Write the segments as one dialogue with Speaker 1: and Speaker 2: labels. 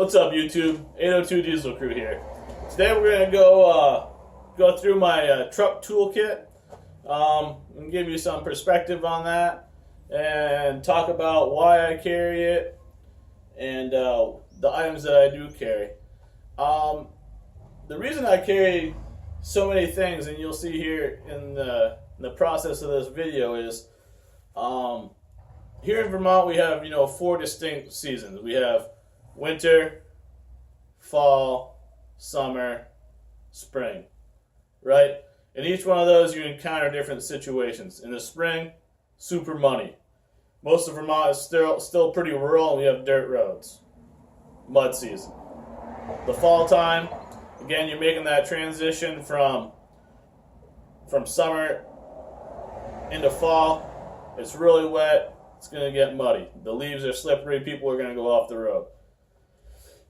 Speaker 1: What's up, YouTube? 802 Diesel Crew here. Today we're going to go through my truck toolkit and give you some perspective on that and talk about why I carry it and the items that I do carry. The reason I carry so many things, and you'll see here in the process of this video, is here in Vermont we have 4 distinct seasons. We have winter, fall, summer, spring, right? In each one of those you encounter different situations. In the spring, super muddy. Most of Vermont is still pretty rural and we have dirt roads. Mud season. The fall time, again, you're making that transition from summer into fall. It's really wet. It's going to get muddy. The leaves are slippery. People are going to go off the road.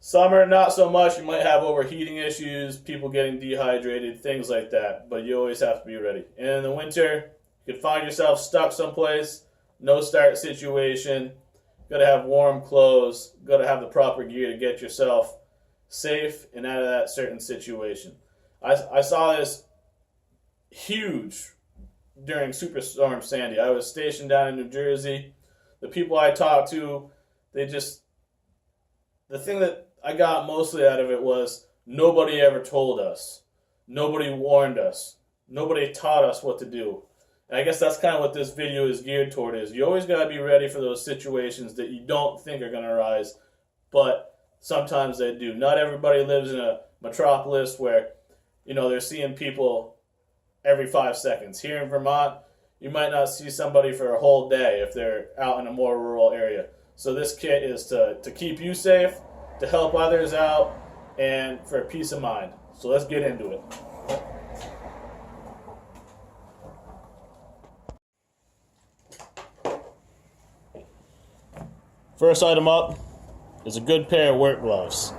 Speaker 1: Summer, not so much. You might have overheating issues, people getting dehydrated, things like that. But you always have to be ready. And in the winter, you could find yourself stuck someplace, no start situation. Got to have warm clothes. Got to have the proper gear to get yourself safe and out of that certain situation. I saw this huge during Superstorm Sandy. I was stationed down in New Jersey. The people I talked to, the thing that I got mostly out of it was nobody ever told us. Nobody warned us. Nobody taught us what to do. And I guess that's kind of what this video is geared toward. Is you always got to be ready for those situations that you don't think are going to arise, but sometimes they do. Not everybody lives in a metropolis where they're seeing people every 5 seconds. Here in Vermont, you might not see somebody for a whole day if they're out in a more rural area. So this kit is to keep you safe, to help others out, and for peace of mind. So let's get into it. First item up is a good pair of work gloves.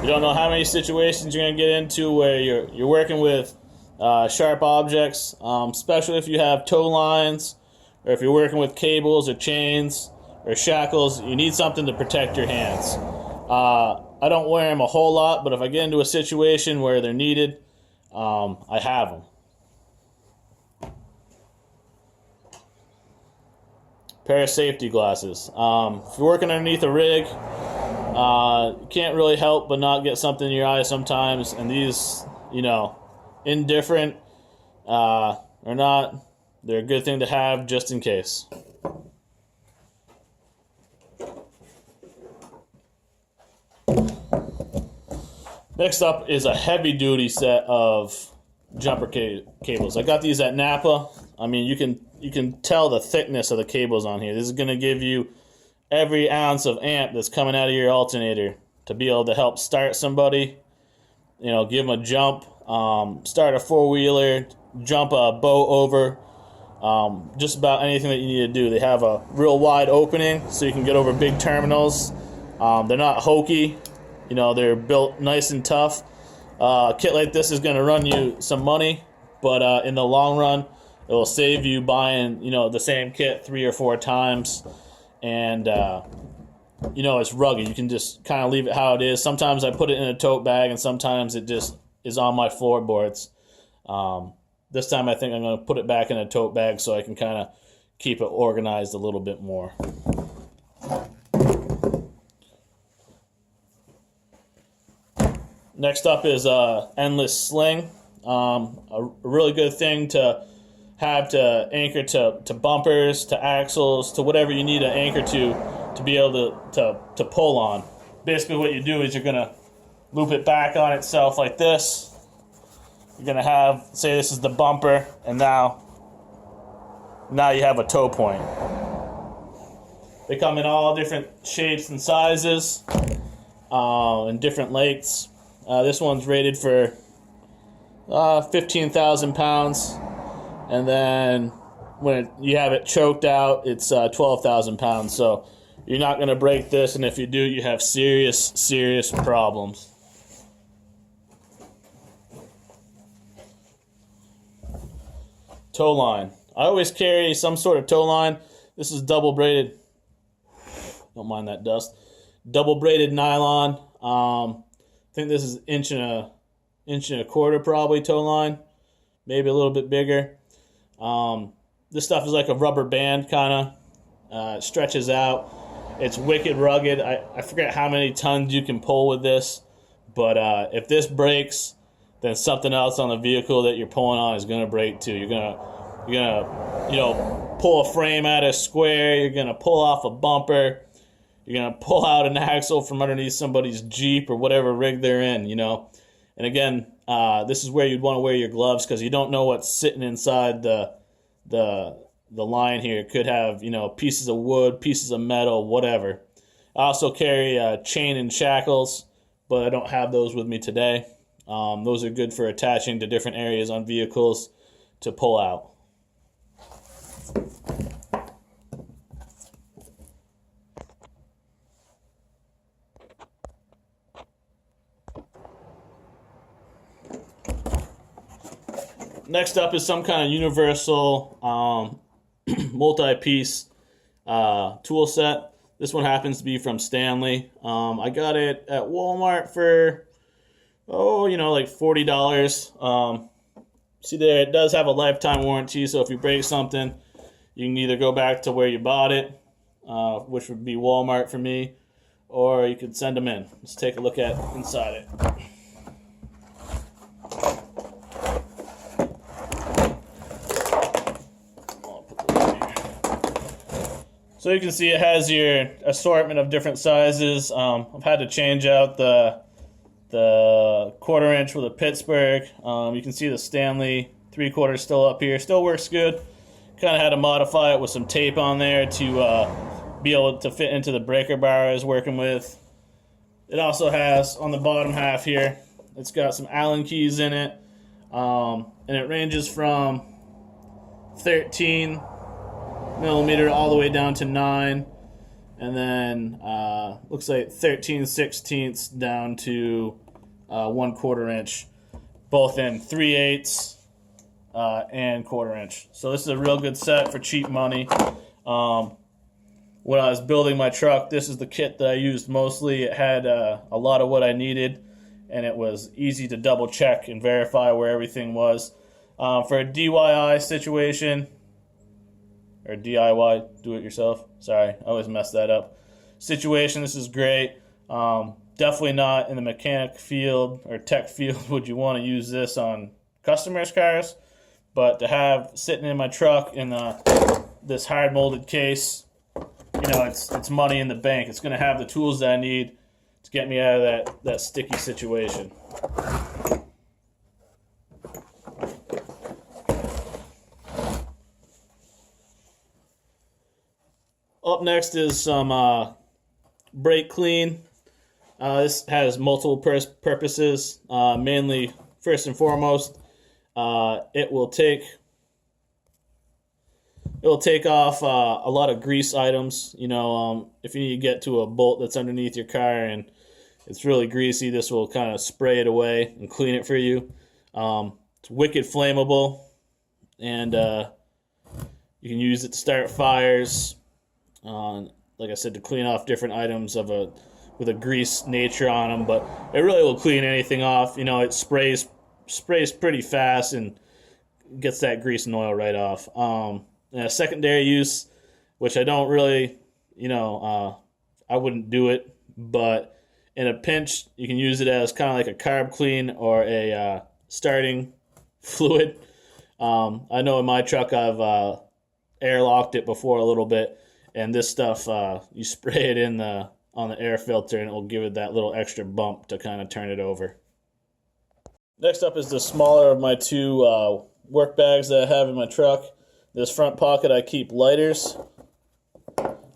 Speaker 1: You don't know how many situations you're going to get into where you're working with sharp objects, especially if you have tow lines or if you're working with cables or chains or shackles. You need something to protect your hands. I don't wear them a whole lot, but if I get into a situation where they're needed, I have them. Pair of safety glasses. If you're working underneath a rig, you can't really help but not get something in your eye sometimes, and these, indifferent or not, they're a good thing to have just in case. Next up is a heavy-duty set of jumper cables. I got these at Napa. I mean, you can tell the thickness of the cables on here. This is going to give you every ounce of amp that's coming out of your alternator to be able to help start somebody, give them a jump, start a four-wheeler, jump a boat over, just about anything that you need to do. They have a real wide opening so you can get over big terminals. They're not hokey. They're built nice and tough. A kit like this is going to run you some money, but in the long run, it will save you buying, the same kit 3 or 4 times. And, it's rugged. You can just kind of leave it how it is. Sometimes I put it in a tote bag, and sometimes it just is on my floorboards. This time I think I'm going to put it back in a tote bag so I can kind of keep it organized a little bit more. Next up is endless sling. A really good thing to have to anchor to bumpers, to axles, to whatever you need to anchor to be able to pull on. Basically what you do is you're going to loop it back on itself like this. You're going to have, say this is the bumper, and now you have a tow point. They come in all different shapes and sizes and different lengths. This one's rated for 15,000 pounds, and then when you have it choked out, it's 12,000 pounds. So you're not going to break this, and if you do, you have serious problems. Tow line. I always carry some sort of tow line. This is double braided. Don't mind that dust. Double braided nylon. I think this is inch and a quarter probably toe line, maybe a little bit bigger. This stuff is like a rubber band kind of. It stretches out. It's wicked rugged. I forget how many tons you can pull with this, but if this breaks, then something else on the vehicle that you're pulling on is gonna break too. You're gonna pull a frame out of square. You're gonna pull off a bumper. You're gonna pull out an axle from underneath somebody's Jeep or whatever rig they're in. And again, this is where you'd want to wear your gloves because you don't know what's sitting inside the line here. It could have pieces of wood, pieces of metal, whatever. I also carry chain and shackles, but I don't have those with me today. Those are good for attaching to different areas on vehicles to pull out. Next up is some kind of universal multi-piece tool set. This one happens to be from Stanley. I got it at Walmart for, like $40. See there, it does have a lifetime warranty, so if you break something, you can either go back to where you bought it, which would be Walmart for me, or you could send them in. Let's take a look at inside it. So you can see it has your assortment of different sizes. I've had to change out the quarter inch with a Pittsburgh. You can see the Stanley 3/4 still up here. Still works good. Kind of had to modify it with some tape on there to be able to fit into the breaker bar I was working with. It also has on the bottom half here, it's got some Allen keys in it. And it ranges from 13 millimeter all the way down to 9, and then looks like 13/16 down to 1/4 inch, both in 3/8 and 1/4 inch. So this is a real good set for cheap money. When I was building my truck, this is the kit that I used mostly. It had a lot of what I needed, and it was easy to double check and verify where everything was. For a DIY situation, or DIY, do it yourself. Sorry, I always mess that up. Situation, this is great. Definitely not in the mechanic field or tech field would you want to use this on customers' cars, but to have sitting in my truck in this hard molded case, it's money in the bank. It's going to have the tools that I need to get me out of that sticky situation. Up next is some brake clean. This has multiple purposes. Mainly, first and foremost, it will take off a lot of grease items. If you need to get to a bolt that's underneath your car and it's really greasy, this will kind of spray it away and clean it for you. It's wicked flammable, and you can use it to start fires. Like I said, to clean off different items with a grease nature on them, but it really will clean anything off. It sprays pretty fast and gets that grease and oil right off. And a secondary use, which I don't really, I wouldn't do it, but in a pinch, you can use it as kind of like a carb clean or a starting fluid. I know in my truck I've airlocked it before a little bit. And this stuff, you spray it on the air filter, and it will give it that little extra bump to kind of turn it over. Next up is the smaller of my two work bags that I have in my truck. This front pocket, I keep lighters.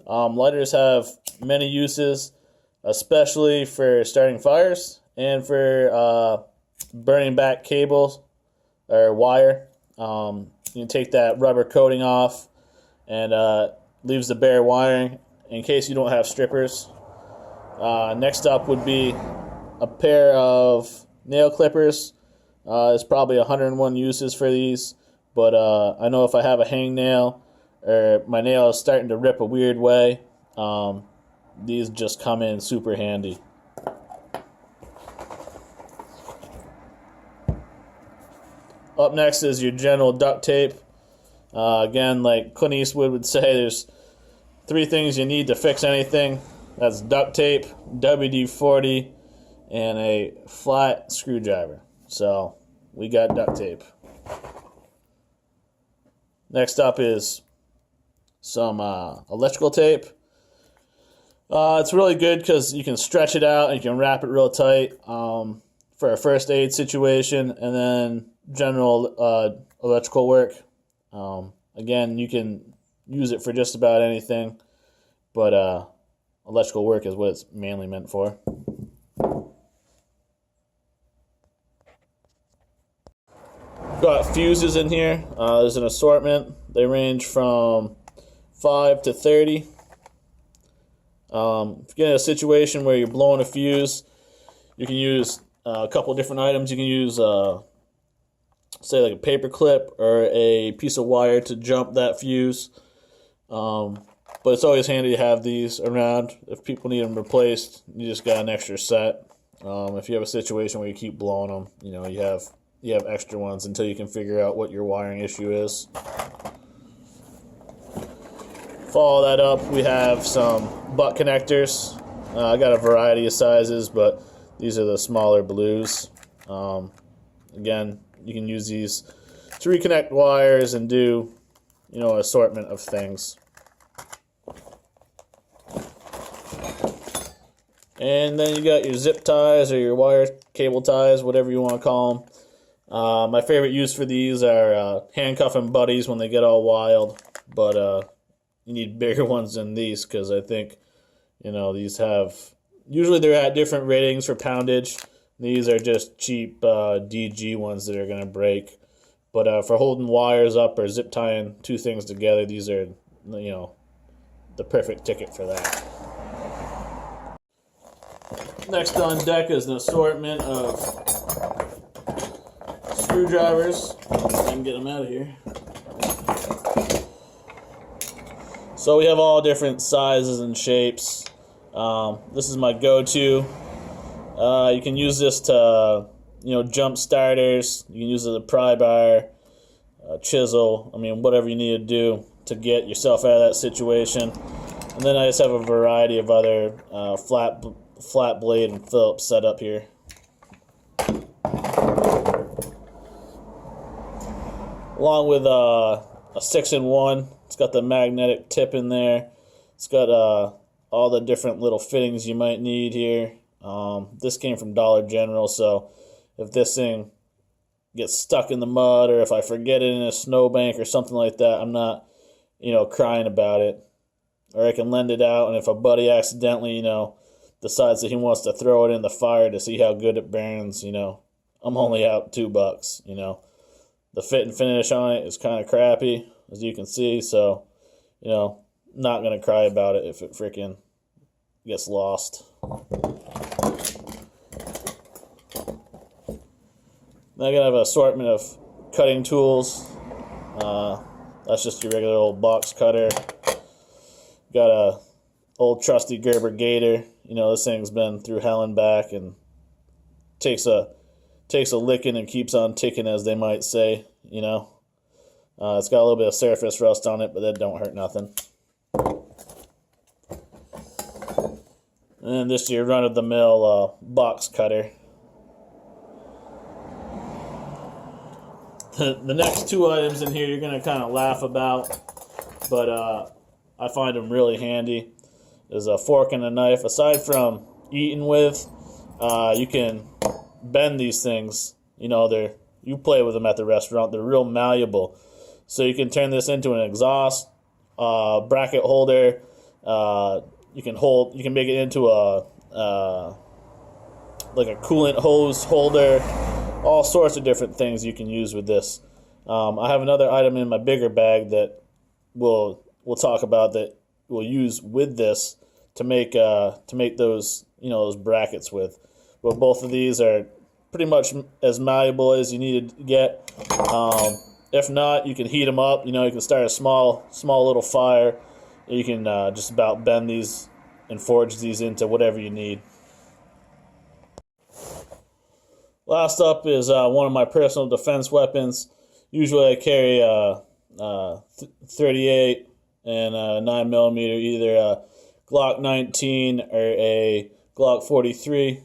Speaker 1: Lighters have many uses, especially for starting fires and for burning back cables or wire. You can take that rubber coating off and leaves the bare wiring in case you don't have strippers. Next up would be a pair of nail clippers. There's probably 101 uses for these, but I know if I have a hangnail or my nail is starting to rip a weird way, these just come in super handy. Up next is your general duct tape. Again, like Clint Eastwood would say, there's 3 things you need to fix anything. That's duct tape, WD-40, and a flat screwdriver. So we got duct tape. Next up is some electrical tape. It's really good because you can stretch it out and you can wrap it real tight for a first aid situation, and then general electrical work. Again, you can use it for just about anything, but electrical work is what it's mainly meant for. Got fuses in here. There's an assortment. They range from 5 to 30. If you get in a situation where you're blowing a fuse, you can use a couple different items. You can use, say, like a paper clip or a piece of wire to jump that fuse. But it's always handy to have these around. If people need them replaced, you just got an extra set. If you have a situation where you keep blowing them, you have extra ones until you can figure out what your wiring issue is. Follow that up, we have some butt connectors. I got a variety of sizes, but these are the smaller blues. Again, you can use these to reconnect wires and do, an assortment of things. And then you got your zip ties or your wire cable ties, whatever you want to call them. My favorite use for these are handcuffing buddies when they get all wild, but you need bigger ones than these because I think, these have, usually they're at different ratings for poundage. These are just cheap DG ones that are going to break. But for holding wires up or zip tying 2 things together, these are, the perfect ticket for that. Next on deck is an assortment of screwdrivers. I can get them out of here. So we have all different sizes and shapes. This is my go-to. You can use this to, jump starters. You can use it as a pry bar, chisel. Whatever you need to do to get yourself out of that situation. And then I just have a variety of other flat blade and Phillips set up here. Along with a 6-in-1. It's got the magnetic tip in there. It's got all the different little fittings you might need here. This came from Dollar General, so if this thing gets stuck in the mud or if I forget it in a snowbank or something like that, I'm not, crying about it. Or I can lend it out, and if a buddy accidentally, decides that he wants to throw it in the fire to see how good it burns, I'm only out $2, The fit and finish on it is kind of crappy, as you can see, so, not going to cry about it if it freaking gets lost. Then I'm going to have an assortment of cutting tools. That's just your regular old box cutter. Got a old trusty Gerber Gator. This thing's been through hell and back and takes a licking and keeps on ticking, as they might say. It's got a little bit of surface rust on it, but that don't hurt nothing. And this is your run-of-the-mill box cutter. The next 2 items in here you're going to kind of laugh about, but I find them really handy. There's a fork and a knife. Aside from eating with, you can bend these things. You play with them at the restaurant. They're real malleable. So you can turn this into an exhaust bracket holder. You can make it into like a coolant hose holder. All sorts of different things you can use with this. I have another item in my bigger bag that we'll talk about that we'll use with this to make those those brackets with. But both of these are pretty much as malleable as you need to get. If not, you can heat them up. You can start a small little fire. You can just about bend these and forge these into whatever you need. Last up is one of my personal defense weapons. Usually I carry a 38 and a 9mm, either a Glock 19 or a Glock 43.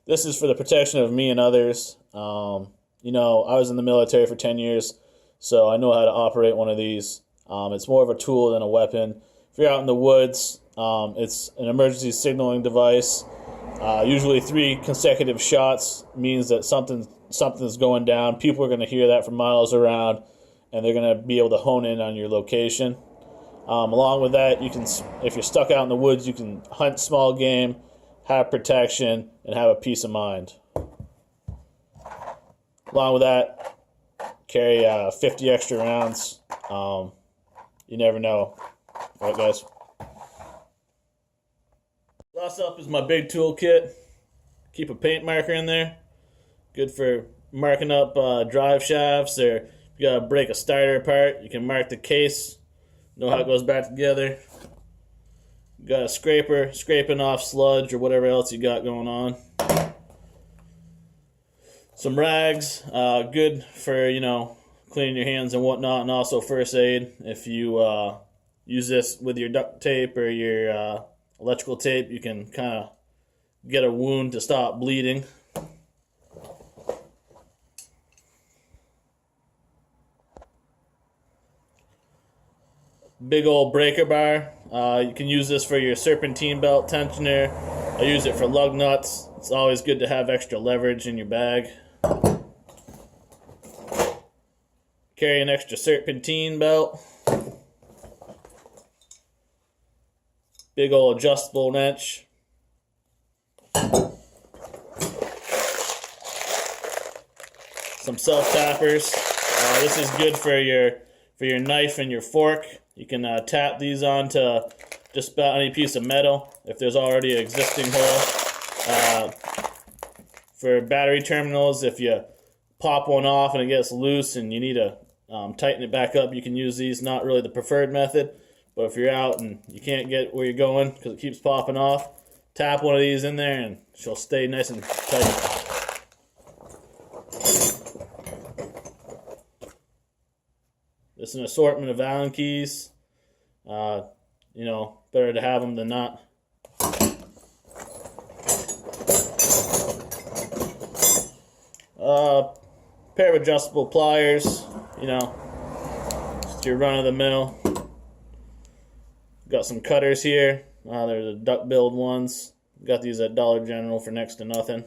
Speaker 1: This is for the protection of me and others. You know, I was in the military for 10 years, so I know how to operate one of these. It's more of a tool than a weapon. If you're out in the woods, it's an emergency signaling device. Usually 3 consecutive shots means that something's going down. People are going to hear that from miles around, and they're going to be able to hone in on your location. Along with that, you can, if you're stuck out in the woods, you can hunt small game, have protection, and have a peace of mind. Along with that, carry 50 extra rounds. You never know. All right, guys. Last up is my big toolkit. Keep a paint marker in there. Good for marking up drive shafts, or if you gotta break a starter apart, you can mark the case. Know how it goes back together. Got a scraper, scraping off sludge or whatever else you got going on. Some rags, good for, you know, cleaning your hands and whatnot, and also first aid. If you use this with your duct tape or your electrical tape, you can kind of get a wound to stop bleeding. Big old breaker bar. You can use this for your serpentine belt tensioner. I use it for lug nuts. It's always good to have extra leverage in your bag. Carry an extra serpentine belt. Big old adjustable wrench. Some self-tappers. This is good for your knife and your fork. You can tap these onto just about any piece of metal if there's already an existing hole. For battery terminals, if you pop one off and it gets loose and you need to tighten it back up, you can use these. Not really the preferred method, but if you're out and you can't get where you're going because it keeps popping off, tap one of these in there and she'll stay nice and tight. This is an assortment of Allen keys. You know, better to have them than not. Pair of adjustable pliers. You know, just your run-of-the-mill. Got some cutters here. They're the duck build ones. Got these at Dollar General for next to nothing.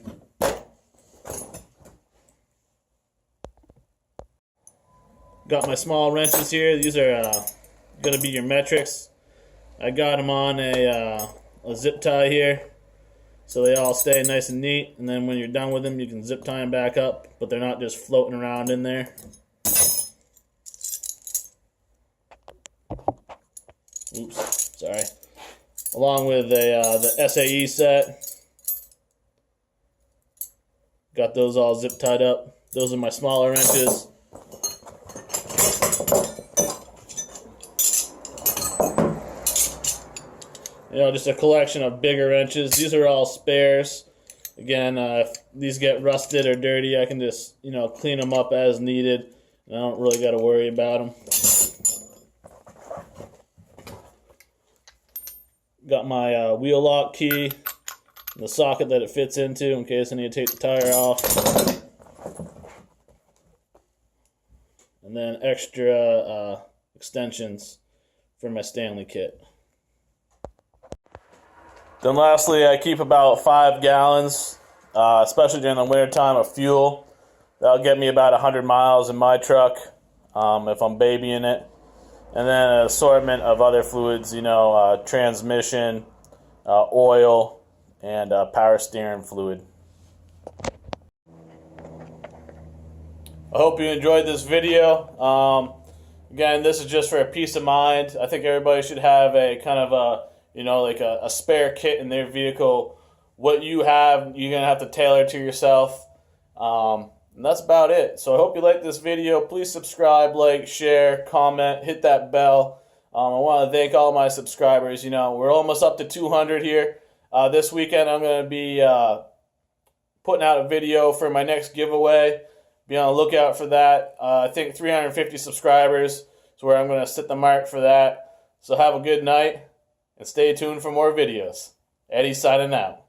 Speaker 1: Got my small wrenches here. These are going to be your metrics. I got them on a zip tie here, so they all stay nice and neat. And then when you're done with them, you can zip tie them back up, but they're not just floating around in there. Oops, sorry. Along with the SAE set. Got those all zip tied up. Those are my smaller wrenches. You know, just a collection of bigger wrenches. These are all spares. Again, if these get rusted or dirty, I can just, you know, clean them up as needed. I don't really got to worry about them. Got my wheel lock key, the socket that it fits into in case I need to take the tire off. And then extra extensions for my Stanley kit. Then lastly, I keep about 5 gallons, especially during the winter time, of fuel. That'll get me about 100 miles in my truck if I'm babying it. And then an assortment of other fluids, you know, transmission, oil, and power steering fluid. I hope you enjoyed this video. Again, this is just for a peace of mind. I think everybody should have a kind of a, you know, like a spare kit in their vehicle. What you have, you're going to have to tailor to yourself. And that's about it. So I hope you liked this video. Please subscribe, like, share, comment, hit that bell. I want to thank all my subscribers. You know, we're almost up to 200 here. This weekend I'm going to be putting out a video for my next giveaway. Be on the lookout for that. I think 350 subscribers is where I'm going to set the mark for that. So have a good night and stay tuned for more videos. Eddie signing out.